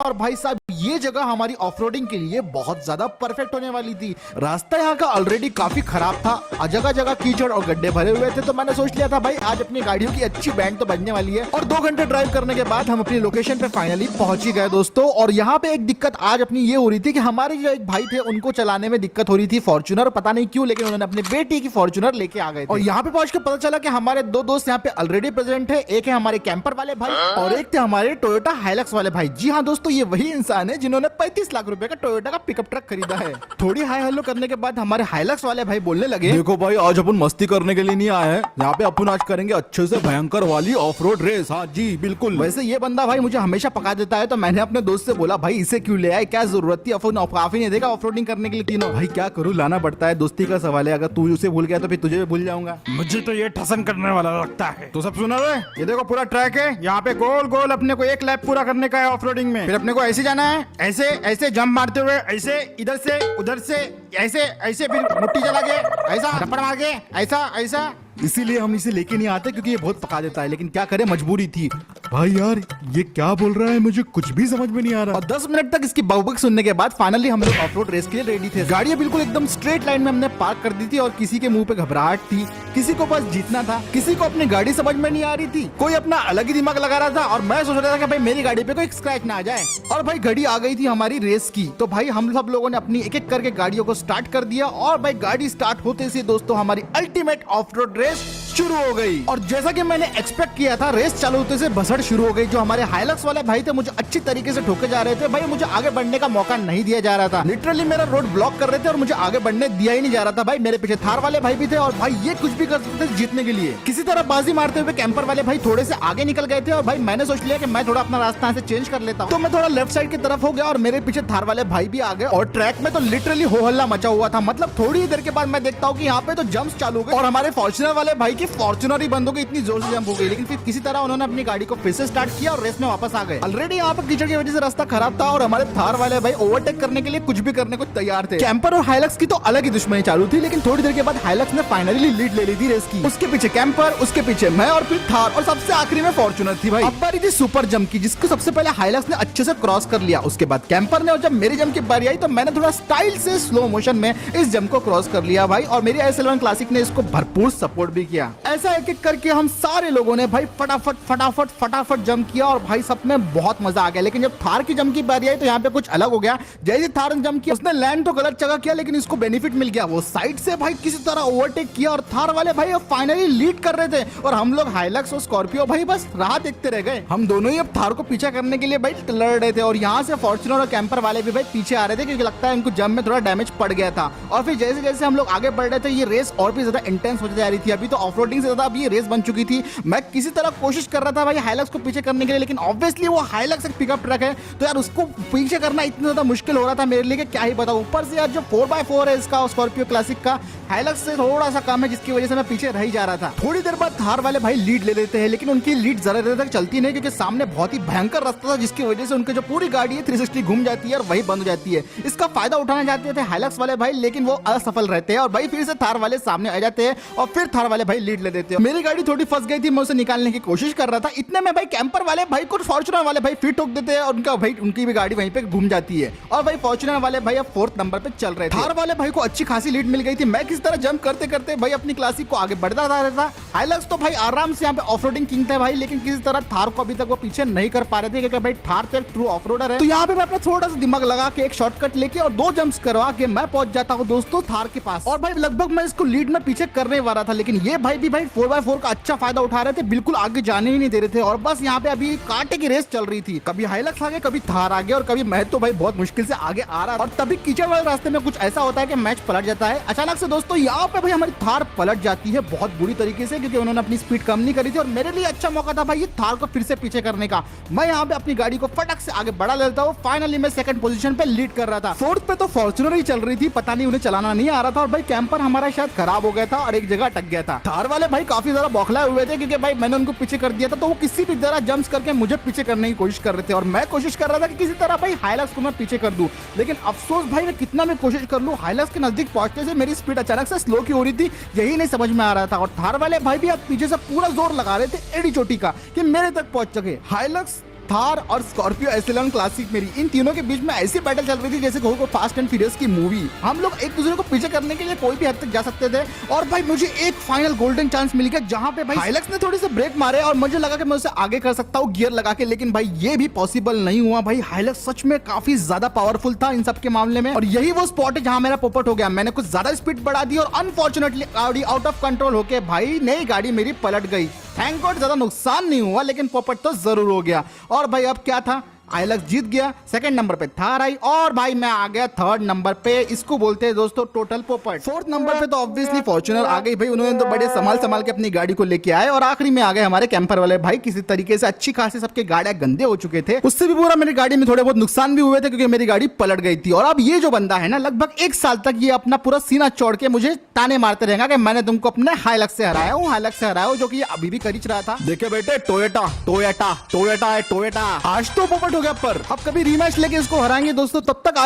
और भाई साहब ये जगह हमारी ऑफरोडिंग के लिए बहुत ज्यादा परफेक्ट होने वाली थी। रास्ता यहाँ का ऑलरेडी काफी खराब था, जगह जगह कीचड़ और गड्ढे भरे हुए थे, तो मैंने सोच लिया था भाई आज अपनी गाड़ियों की अच्छी बैंड तो बजने वाली है। और 2 घंटे ड्राइव करने के बाद हम अपनी लोकेशन पे फाइनली पहुंच ही गए दोस्तों। और यहाँ पे एक दिक्कत आज अपनी ये हो रही थी कि हमारे जो एक भाई थे उनको चलाने में दिक्कत हो रही थी फॉर्च्यूनर, पता नहीं क्यों, लेकिन उन्होंने अपनी बेटी की फॉर्च्यूनर लेके आ गए थे। और यहाँ पे पहुंच के पता चला कि हमारे 2 दोस्त यहाँ पे ऑलरेडी प्रेजेंट है। एक है हमारे कैंपर वाले भाई और एक थे हमारे टोयोटा हाइलक्स वाले भाई। जी हाँ दोस्तों, ये वही इंसान है जिन्होंने 35 लाख रुपए का टोयोटा का पिकअप ट्रक खरीदा है। थोड़ी हाई हेलो करने के बाद हमारे हाइलक्स वाले भाई बोलने लगे, देखो भाई आज अपन मस्ती करने के लिए नहीं आए हैं, यहाँ पे अपन आज करेंगे अच्छे से भयंकर वाली ऑफ रोड रेस। हाँ जी बिल्कुल। वैसे ये बंदा भाई मुझे हमेशा पका देता है, तो मैंने अपने दोस्त से बोला भाई इसे क्यों ले आए, क्या जरूरत थी, काफी नहीं देगा ऑफ रोडिंग करने के लिए तीनों। भाई क्या करूँ, लाना पड़ता है, दोस्ती का सवाल है, अगर तू उसे भूल गया तो फिर तुझे भी भूल जाऊंगा। मुझे तो ये ठसन करने वाला लगता है। तो सब सुना रहे, ये देखो पूरा ट्रैक है, यहाँ पे गोल गोल अपने को एक लैप पूरा करने का है ऑफ रोडिंग में। फिर अपने को ऐसे जाना है, ऐसे ऐसे जंप मारते हुए, ऐसे इधर से उधर से, ऐसे ऐसे, फिर मुट्ठी चला के ऐसा थप्पड़ मार के ऐसा ऐसा। इसीलिए हम इसे लेके नहीं आते क्योंकि ये बहुत पका देता है, लेकिन क्या करें मजबूरी थी। भाई यार ये क्या बोल रहा है, मुझे कुछ भी समझ में नहीं आ रहा। और 10 मिनट तक इसकी बकबक सुनने के बाद फाइनली हम लोग ऑफ रोड रेस के लिए रेडी थे। गाड़ियां बिल्कुल एकदम स्ट्रेट लाइन में हमने पार्क कर दी थी और किसी के मुंह पे घबराहट थी, किसी को बस जीतना था, किसी को अपनी गाड़ी समझ में नहीं आ रही थी, कोई अपना अलग ही दिमाग लगा रहा था। और मैं सोच रहा था कि भाई मेरी गाड़ी पे कोई स्क्रैच ना आ जाए। और भाई घड़ी आ गई थी हमारी रेस की, तो भाई हम सब लोगों ने अपनी एक एक करके गाड़ियों को स्टार्ट कर दिया। और भाई गाड़ी स्टार्ट होते से दोस्तों हमारी अल्टीमेट ऑफ रोड रेस शुरू हो गई। और जैसा कि मैंने एक्सपेक्ट किया था, रेस चालू होते से भसड़ शुरू हो गई। जो हमारे हाइलक्स वाले भाई थे मुझे अच्छी तरीके से ठोके जा रहे थे, भाई मुझे आगे बढ़ने का मौका नहीं दिया जा रहा था। लिटरली मेरा रोड ब्लॉक कर रहे थे और मुझे आगे बढ़ने दिया ही नहीं जा रहा था। भाई मेरे पीछे थार वाले भाई भी थे और भाई ये कुछ भी कर सकते थे जीतने के लिए। किसी तरह बाजी मारते हुए कैंपर वाले भाई थोड़े से आगे निकल गए थे और भाई मैंने सोच लिया कि मैं थोड़ा अपना रास्ता से चेंज कर लेता हूँ, तो मैं थोड़ा लेफ्ट साइड की तरफ हो गया और मेरे पीछे थार वाले भाई भी आ गए। और ट्रैक में तो लिटरली हो हल्ला मचा हुआ था। मतलब थोड़ी देर के बाद मैं देखता हूँ कि यहाँ पे तो जंप्स चालू हो गए और हमारे फॉर्च्यूनर वाले भाई की फॉर्च्यूनर ही बंद हो गई, इतनी जोर से जंप हो गई। लेकिन फिर किसी तरह उन्होंने अपनी गाड़ी को फिर से स्टार्ट किया और रेस में वापस आ गए। ऑलरेडी यहाँ पर कीचड़ की वजह से रास्ता खराब था और हमारे थार वाले भाई ओवरटेक करने के लिए कुछ भी करने को तैयार थे। कैंपर और हाइलक्स की तो अलग ही दुश्मनी चालू थी, लेकिन थोड़ी देर के बाद हाइलक्स ने फाइनली लीड ले ली थी रेस की। उसके पीछे कैंपर, उसके पीछे मैं और फिर थार और सबसे आखिरी में फॉर्च्यूनर थी। भाई अब बारी थी सुपर जंप की, जिसको सबसे पहले हाइलक्स ने अच्छे से क्रॉस कर लिया। उसके बाद कैंपर ने, और जब मेरी जंप की बारी आई तो मैंने थोड़ा स्टाइल से स्लो मोशन में इस जंप को क्रॉस कर लिया भाई। और मेरी S11 क्लासिक ने इसको भरपूर सपोर्ट भी किया। ऐसा एक एक करके हम सारे लोगों ने भाई फटाफट फटाफट फटाफट जंप किया और भाई सब में बहुत मजा आ गया। लेकिन जब थार की जंप की बारी आई तो यहाँ पे कुछ अलग हो गया। जैसे थार ने जंप किया, उसने लैंड तो गलत जगह किया, लेकिन इसको बेनिफिट मिल गया। वो साइड से भाई किसी तरह ओवरटेक किया और थार वाले भाई अब फाइनली लीड कर रहे थे और हम लोग हाइलक्स और स्कॉर्पियो भाई बस राह देखते रह गए। हम दोनों ही अब थार को पीछा करने के लिए भाई लड़ रहे थे और यहाँ से फॉर्च्यूनर और कैंपर वाले भी भाई पीछे आ रहे थे, क्योंकि लगता है इनको जंप में थोड़ा डैमेज पड़ गया था। और फिर जैसे जैसे हम लोग आगे बढ़ रहे थे ये रेस और भी ज्यादा इंटेंस होती जा रही थी। अभी तो ऑफ रोडिंग से ज्यादा अभी ये रेस बन चुकी थी। मैं किसी तरह कोशिश कर रहा था भाई हाइलक्स को पीछे करने के लिए, लेकिन ऑब्वियसली वो हाइलक्स एक पिकअप ट्रक है तो यार उसको पीछे करना इतना ज्यादा मुश्किल हो रहा था मेरे लिए कि क्या ही बताऊं। ऊपर से यार जो 4x4 है इसका स्कॉर्पियो क्लासिक का, हाइलक्स से थोड़ा सा कम है, जिसकी वजह से मैं पीछे रह ही जा रहा था। थोड़ी देर बाद थार वाले भाई लीड ले लेते हैं, लेकिन उनकी लीड ज्यादा देर तक चलती नहीं, क्योंकि सामने बहुत ही भयंकर रास्ता था, जिसकी वजह से उनकी जो पूरी गाड़ी है 360 घूम जाती है और वही बंद हो जाती है। इसका फायदा उठाना चाहते थे हाइलक्स वाले भाई, लेकिन वो असफल रहते हैं और भाई फिर से थार वाले सामने आ जाते हैं और फिर थार वाले भाई लीड ले देते हैं। मेरी गाड़ी थोड़ी फंस गई थी, मैं उसे निकालने की कोशिश कर रहा था। इतने में भाई कैंपर वाले भाई को फॉर्च्यूनर वाले भाई फिर ठोक देते हैं और उनका भाई उनकी भी गाड़ी वहीं पे घूम जाती है और भाई फॉर्च्यूनर वाले भाई अब 4th नंबर पे चल रहे थे। थार वाले भाई को अच्छी खासी लीड मिल गई थी। मैं किस तरह जंप करते करते भाई अपनी क्लासिक को आगे बढ़ता रहा था। हाइलक्स तो भाई आराम से यहाँ पे ऑफरोडिंग किंग थे भाई, लेकिन किसी तरह थार को अभी तक वो पीछे नहीं कर पा रहे थे, क्योंकि भाई थार तो एक ट्रू ऑफरोडर है। तो यहाँ पे मैं अपना थोड़ा सा दिमाग लगा के एक शॉर्टकट लेके और 2 जंप्स करवा के मैं पहुंच जाता हूँ दोस्तों थार के पास। और भाई लगभग मैं इसको लीड में पीछे करने वाला था, लेकिन ये भाई भी भाई 4x4 का अच्छा फायदा उठा रहे थे, बिल्कुल आगे जाने ही नहीं दे रहे थे। और बस यहाँ पे अभी कांटे की रेस चल रही थी, कभी हाइलक्स आगे, कभी थार आगे और कभी मैं तो भाई बहुत मुश्किल से आगे आ रहा। और तभी कीचड़ वाले रास्ते में कुछ ऐसा होता है कि मैच पलट जाता है अचानक से दोस्तों। यहाँ पे भाई हमारी थार पलट जाती है बहुत बुरी तरीके से, क्योंकि उन्होंने अपनी स्पीड कम नहीं करी थी और मेरे लिए अच्छा मौका था भाई ये थार को फिर से पीछे करने का। मैं यहाँ पे अपनी गाड़ी को फटक से आगे बढ़ा लेता हूँ। फाइनली मैं 2nd पोजीशन पे लीड कर रहा था। 4th पे तो फॉर्च्यूनर ही चल रही थी, पता नहीं उन्हें चलाना नहीं आ रहा था और भाई कैंपर हमारा शायद खराब हो गया था और एक जगह अटक गया था। थार वाले भाई काफी ज्यादा बौखलाए हुए थे, क्योंकि भाई मैंने उनको पीछे कर दिया था, तो वो किसी भी तरह जंप्स करके मुझे पीछे करने की कोशिश कर रहे थे और मैं कोशिश कर रहा था कि किसी तरह भाई हाइलक्स को मैं पीछे कर दूं। लेकिन अफसोस भाई मैं कितना मैं कोशिश कर लूं, हाइलक्स के नजदीक पहुंचने से मेरी स्पीड अचानक से स्लो की हो रही थी, यही नहीं समझ में आ रहा था। और थार वाले भाई भी अब पीछे से पूरा जोर लगा रहे थे एडी चोटी का कि मेरे तक पहुंच सके। हाइलक्स थार और स्कॉर्पियो एसएलएन क्लासिक मेरी, इन तीनों के बीच में ऐसी बैटल चल रही थी जैसे को फास्ट एंड फ्यूरियस की मूवी। हम लोग एक दूसरे को पीछे करने के लिए कोई भी हद तक जा सकते थे और भाई मुझे एक फाइनल गोल्डन चांस मिल गया जहां पे भाई हाइलक्स ने थोड़ी सी ब्रेक मारे और मुझे लगा कि मैं उसे आगे कर सकता हूँ गियर लगा के, लेकिन भाई ये भी पॉसिबल नहीं हुआ। भाई हाइलक्स सच में काफी ज्यादा पावरफुल था इन सब के मामले में और यही वो स्पॉट है जहां मेरा पोपट हो गया। मैंने कुछ ज्यादा स्पीड बढ़ा दी और अनफॉर्चुनेटली गाड़ी आउट ऑफ कंट्रोल होके भाई नई गाड़ी मेरी पलट गई। थैंक गॉड ज्यादा नुकसान नहीं हुआ, लेकिन पोपट तो जरूर हो गया। और भाई अब क्या था, हाइलक्स जीत गया, सेकंड नंबर पे थार आई और भाई मैं आ गया थर्ड नंबर पे। इसको बोलते हैं दोस्तों टोटल पोपट। फोर्थ नंबर पे तो ऑब्वियसली फॉर्च्यूनर आ गई भाई, उन्होंने तो बड़े संभाल के अपनी गाड़ी को लेके आए और आखिरी में आ गए हमारे कैंपर वाले भाई। किसी तरीके से अच्छी खासी सबके गाड़ियां गंदे हो चुके थे, उससे भी पूरा मेरी गाड़ी में थोड़े बहुत नुकसान भी हुए थे क्योंकि मेरी गाड़ी पलट गई थी। और अब ये जो बंदा है ना, लगभग 1 साल तक ये अपना पूरा सीना चौड़ के मुझे ताने मारते रहेगा कि मैंने तुमको अपने हाइलक्स से हराया हूँ, हाइलक्स से हराया हूँ, जो कि ये अभी भी करीच रहा था। देखे बेटे टोयोटा टोयोटा टोयोटा है टोयोटा। आज तो पोपट हो गया, पर अब कभी रीमैच लेके इसको हराएंगे दोस्तों। तब तक आज